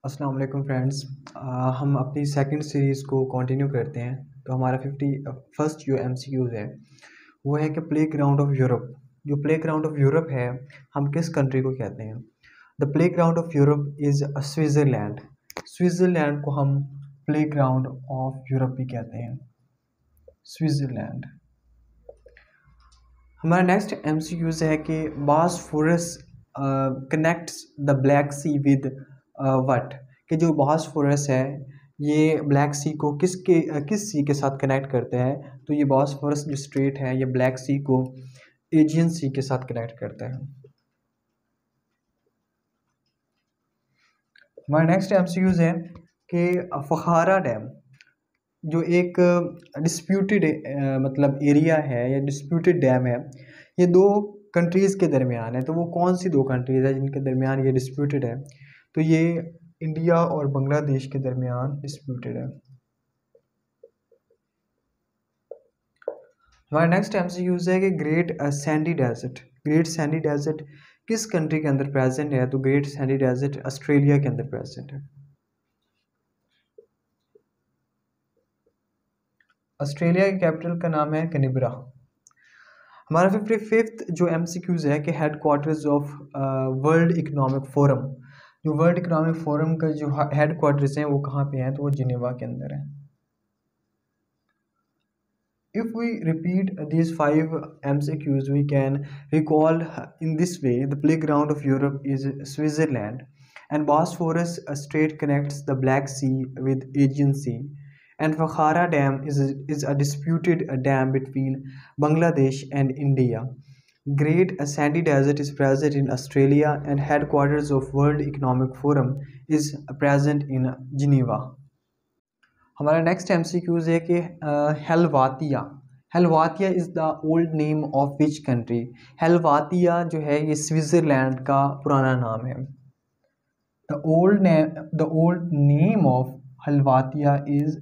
अस्सलाम वालेकुम फ्रेंड्स। हम अपनी सेकंड सीरीज़ को कंटिन्यू करते हैं। तो हमारा 51st जो एमसीक्यूज़ है वो है कि प्ले ग्राउंड ऑफ यूरोप। जो प्ले ग्राउंड ऑफ यूरोप है, हम किस कंट्री को कहते हैं? The play ground of Europe is Switzerland. Switzerland को हम प्ले ग्राउंड ऑफ यूरोप भी कहते हैं, स्विट्ज़रलैंड। हमारा नेक्स्ट एमसीक्यूज़ है कि Bosphorus connects the Black Sea with what, कि जो बॉस्फोरस है ये ब्लैक सी को किस सी के साथ कनेक्ट करते हैं? तो ये बॉस्फोरस जो स्ट्रेट है ये ब्लैक सी को एजियन सी के साथ कनेक्ट करता है। हमारा नेक्स्ट एमसीक्यूज़ है कि फखारा डैम जो एक डिस्प्यूटेड मतलब एरिया है या डिस्प्यूटेड डैम है, ये दो कंट्रीज़ के दरमियान है। तो वो कौन सी दो कंट्रीज़ है जिनके दरमियान ये डिस्प्यूटेड है? तो ये इंडिया और बांग्लादेश के दरमियान डिस्प्यूटेड है। हमारा नेक्स्ट एमसीक्यूज़ है कि ग्रेट सैंडी डेजर्ट किस कंट्री के अंदर प्रेजेंट है? तो ग्रेट सैंडी डेजर्ट ऑस्ट्रेलिया के अंदर प्रेजेंट है। ऑस्ट्रेलिया की कैपिटल का नाम है कैनबरा। हमारा 55th जो एमसीक्यूज़ है कि headquarters of world economic forum. जो वर्ल्ड इकोनॉमिक फोरम का जो हेडक्वार्टर्स हैं वो कहाँ पे हैं? तो वो जिनेवा के अंदर है। If we repeat these 5 MCQs, we can recall in this way: the playground of Europe is Switzerland, and Bosphorus Strait connects the Black Sea with Aegean Sea, and Fakhara Dam is a disputed dam between Bangladesh and India. Great Sandy Desert is present in Australia, and headquarters of World Economic Forum is present in Geneva. हमारा next MCQs है कि Helvetia is the old name of which country? Helvetia जो है ये Switzerland का पुराना नाम है। The old name of Helvetia is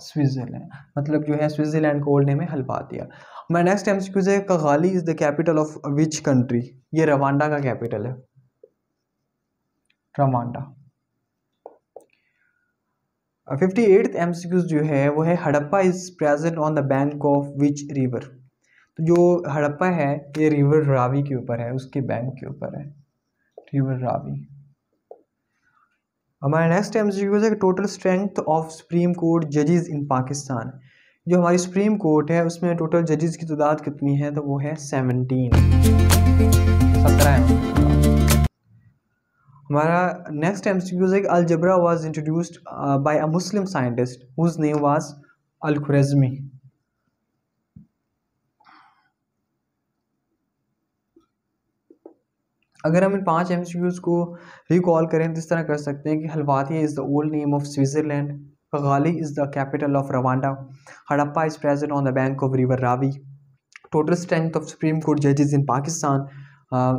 Switzerland, मतलब जो है स्विट्ज़रलैंड का ओल्ड नेम है हेलवातिया। हमारा नेक्स्ट एमसीक्यूज़ है Kigali is the capital of which country? ये रवांडा का कैपिटल है, रवांडा। 58th एमसीक्यूज़ जो है वो है Harappa is present on the bank of which river? तो जो हड़प्पा है ये रिवर रावी के ऊपर है, उसके बैंक के ऊपर है, रिवर रावी। हमारा नेक्स्ट एमसीक्यूज़ है कि total strength of supreme court जजेस इन पाकिस्तान। जो हमारी सुप्रीम कोर्ट है उसमें टोटल जजेस की तादाद कितनी है? तो वो है 17। हमारा नेक्स्ट एमसीक्यूज़ है कि algebra was introduced by a Muslim scientist whose name was al-Khwarizmi. अगर हम इन 5 एमसीक्यूज़ को रिकॉल करें तो इस तरह कर सकते हैं कि Helvetia is the old name of Switzerland, Kigali is the capital of Rwanda, Harappa is present on the bank of river Ravi, total strength of supreme court जजेस in Pakistan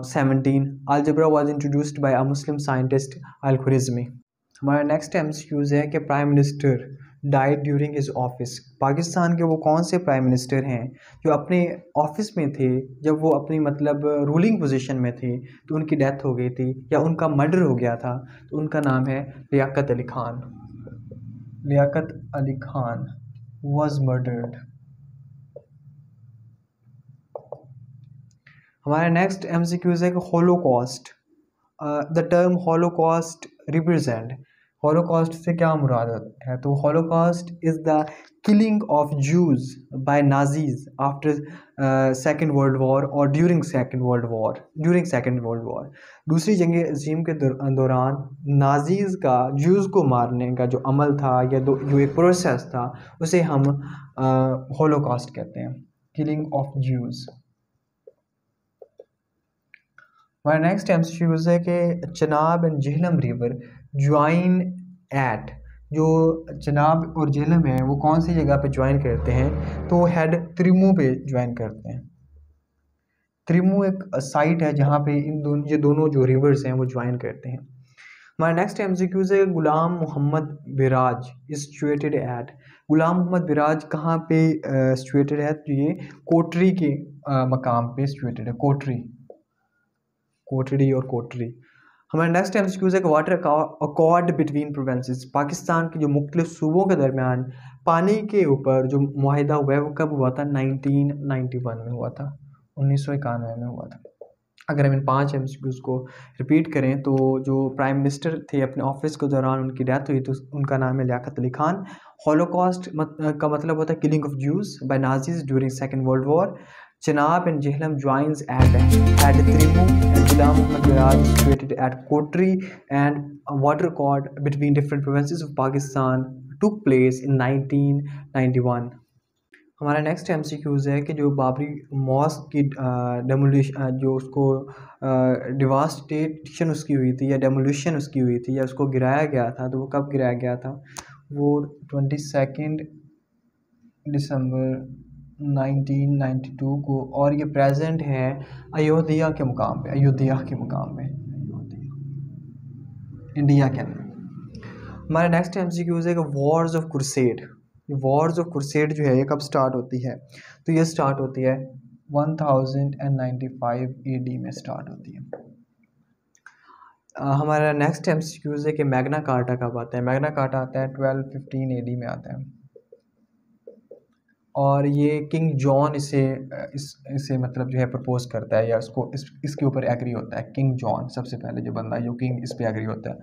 17, algebra was introduced by a Muslim scientist al-Khwarizmi. हमारा next MCQs है कि prime minister died during his office. Pakistan के वो कौन से prime minister हैं जो अपने ऑफिस में थे, जब वो अपनी मतलब रूलिंग पोजीशन में थे तो उनकी डेथ हो गई थी या उनका मर्डर हो गया था? तो उनका नाम है लियाकत अली खान। Liaquat Ali Khan was murdered. हमारा नेक्स्ट एमसीक्यूज़ है कि holocaust. The term holocaust represent, holocaust से क्या मुराद है? तो holocaust is the killing of Jews by Nazis after second world war और ड्यूरिंग सेकेंड वर्ल्ड वॉर। दूसरी जंग अज़ीम के दौरान नाजीज़ का जूज़ को मारने का जो अमल था या जो एक प्रोसेस था उसे हम होलोकॉस्ट कहते हैं, किलिंग ऑफ जूज़। हमारा नेक्स्ट एमसीक्यूज़ है कि Chenab and Jhelum river join at. जो चनाब और झेलम है वो कौन सी जगह पे ज्वाइन करते हैं? तो वो हेड त्रिमू पे ज्वाइन करते हैं। त्रिमू एक साइट है जहाँ पे ये दोनों जो रिवर्स हैं वो ज्वाइन करते हैं। हमारा नेक्स्ट एमसीक्यूज़ है गुलाम मोहम्मद बिराज इज सिचुएटेड एट। गुलाम मोहम्मद बिराज कहाँ पे सिचुएटेड है? तो ये कोटरी के मकाम पे सिचुएटेड है, कोटरी और कोटरी। हमारा नेक्स्ट एमसीक्यूज है कि water accord between provinces, Pakistan के जो मुख्तलिफ सूबों के दरमियान पानी के ऊपर जो मुआहिदा हुआ है वो कब हुआ था? 1991 में हुआ था, 1991 में हुआ था। अगर हम इन 5 एमसीक्यूज को रिपीट करें तो जो प्राइम मिनिस्टर थे अपने ऑफिस के दौरान उनकी डेथ हुई तो उनका नाम है लियाकत अली खान। हॉलोकॉस्ट का मतलब होता है killing of Jews by Nazis during second world war. Chenab and Jhelum joins at Trimu, and Ghulam Muhammad Miraj is situated at Kotri, and a water accord between different provinces of Pakistan took place in 1991. हमारा next MCQs है कि जो Babri mask की demolition जो उसको devastation उसकी हुई थी या डेमोलिशन उसकी हुई थी या उसको गिराया गया था, तो वो कब गिराया गया था? वो 22 दिसंबर 1992 को, और ये प्रेजेंट है अयोध्या के मुकाम पे, अयोध्या के मुकाम पे, इंडिया के अंदर। हमारा नेक्स्ट एमसीक्यूज़ है कि वॉर्स ऑफ क्रुसेड। ये वॉर्स ऑफ क्रुसेड जो है ये कब स्टार्ट होती है? तो ये स्टार्ट होती है 1095 AD में स्टार्ट होती है। हमारा नेक्स्ट एमसीक्यूज़ है कि मैग्ना कार्टा कब आता है? मैग्ना कार्टा आता है 1215 AD में आता है, और ये किंग जॉन इसे मतलब जो है प्रपोज करता है या इसके ऊपर एग्री होता है। किंग जॉन सबसे पहले जो बंदा जो किंग इस पे एग्री होता है।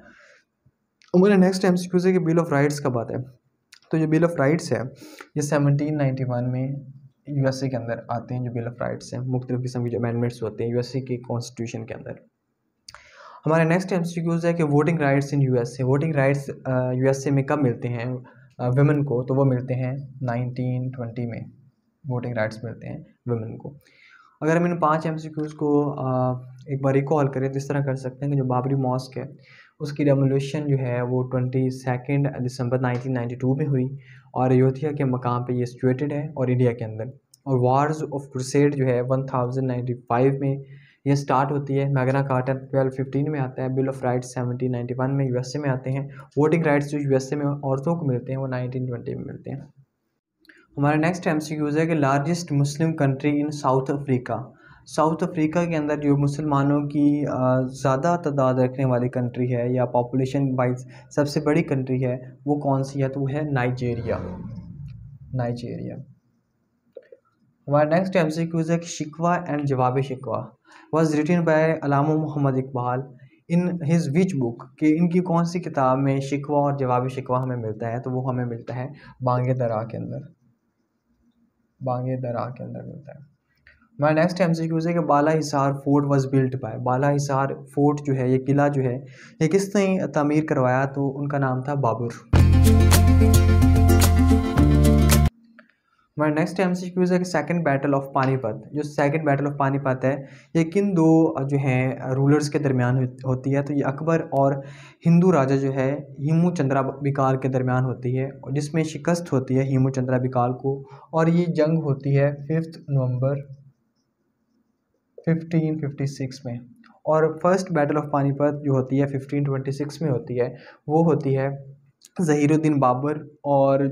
हमारा नेक्स्ट एमसीक्यूज़ है कि बिल ऑफ राइट्स कब आता है? तो जो बिल ऑफ राइट्स है ये 1791 में यूएसए के अंदर आते हैं। जो बिल ऑफ राइट्स हैं मुख्तलिफ किस्म के जो अमेंडमेंट्स होते हैं यूएसए के कॉन्स्टिट्यूशन के अंदर। हमारा नेक्स्ट एमसीक्यूज़ है कि voting rights in USA. Voting rights USA में कब मिलते हैं वुमेन को? तो वो मिलते हैं 1920 में वोटिंग राइट्स मिलते हैं वुमेन को। अगर हम इन 5 एमसीक्यूज़ को एक बार रिकॉल करें तो इस तरह कर सकते हैं कि जो बाबरी मॉस्क है उसकी डेमोलिशन जो है वो 22 दिसंबर 1992 में हुई, और अयोध्या के मकाम पे ये सिचुएटेड है और इंडिया के अंदर। और वार्स ऑफ क्रुसेड जो है 1095 में ये स्टार्ट होती है। मैग्ना कार्टा 1215 में आता है। बिल ऑफ राइट्स 1791 में यूएसए में आते हैं। वोटिंग राइट्स जो यूएसए में औरतों को मिलते हैं वो 1920 में मिलते हैं। हमारा नेक्स्ट एमसीक्यूज़ है कि लार्जेस्ट मुस्लिम कंट्री इन साउथ अफ्रीका। साउथ अफ्रीका के अंदर जो मुसलमानों की ज़्यादा तादाद रखने वाली कंट्री है या पॉपुलेशन वाइज सबसे बड़ी कंट्री है वो कौन सी है? तो वो है नाइजेरिया। नाइजेरिया। हमारा नेक्स्ट एमसीक्यूज़ है कि Shikwa and Jawab Shikwa was written by Allama Muhammad Iqbal in his which book, कि इनकी कौन सी किताब में शिकवा और जवाब शिकवा हमें मिलता है? तो वो हमें मिलता है बांगे दरा के अंदर, बांगे दरा के अंदर मिलता है। हमारा नेक्स्ट एमसीक्यूज़ है कि Bala Hisar fort was built by. Bala Hisar fort जो है ये किला जो है ये किसने तामीर करवाया? तो उनका नाम था बाबर। हमारा नेक्स्ट एमसीक्यूज़ है कि सेकंड बैटल ऑफ पानीपत। जो सेकंड बैटल ऑफ पानीपत है ये किन दो जो हैं रूलर्स के दरमियान होती है? तो ये अकबर और हिंदू राजा जो है हिमू चंद्रा बिकाल के दरमियान होती है, और जिसमें शिकस्त होती है हिमू चंद्रा बिकाल को, और ये जंग होती है 5 नवंबर 1556 में। और फर्स्ट बैटल ऑफ पानीपत जो होती है 1526 में होती है, वो होती है ज़हीरुद्दीन बाबर और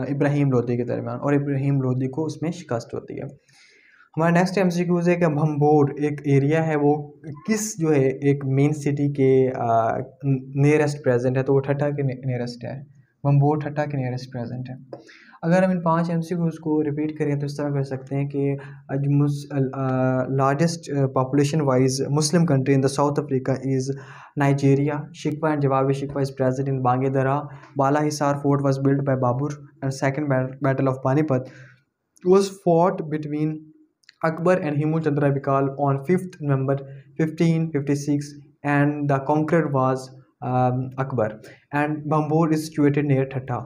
इब्राहिम लोदी के दरमियान, और इब्राहिम लोदी को उसमें शिकस्त होती है। हमारा नेक्स्ट एमसीक्यूज़ है कि भंबोर एक एरिया है वो किस जो है एक मेन सिटी के नियरेस्ट प्रेजेंट है? तो वो ठट्टा के नियरेस्ट है। भंबोर ठट्टा के नियरेस्ट प्रेजेंट है। अगर हम इन 5 एमसीक्यूज़ को रिपीट करें तो इस तरह कर सकते हैं कि largest population wise Muslim country in the South Africa is Nigeria. Shikwa and Jawab Shikwa is present in Bang-e Dara. Bala Hisar fort was built by Babar, and second battle of Panipat was fought between Akbar and Himu Chandra Bikal on 5th November 1556, and the conqueror was Akbar, and Bambur is situated near Thatta.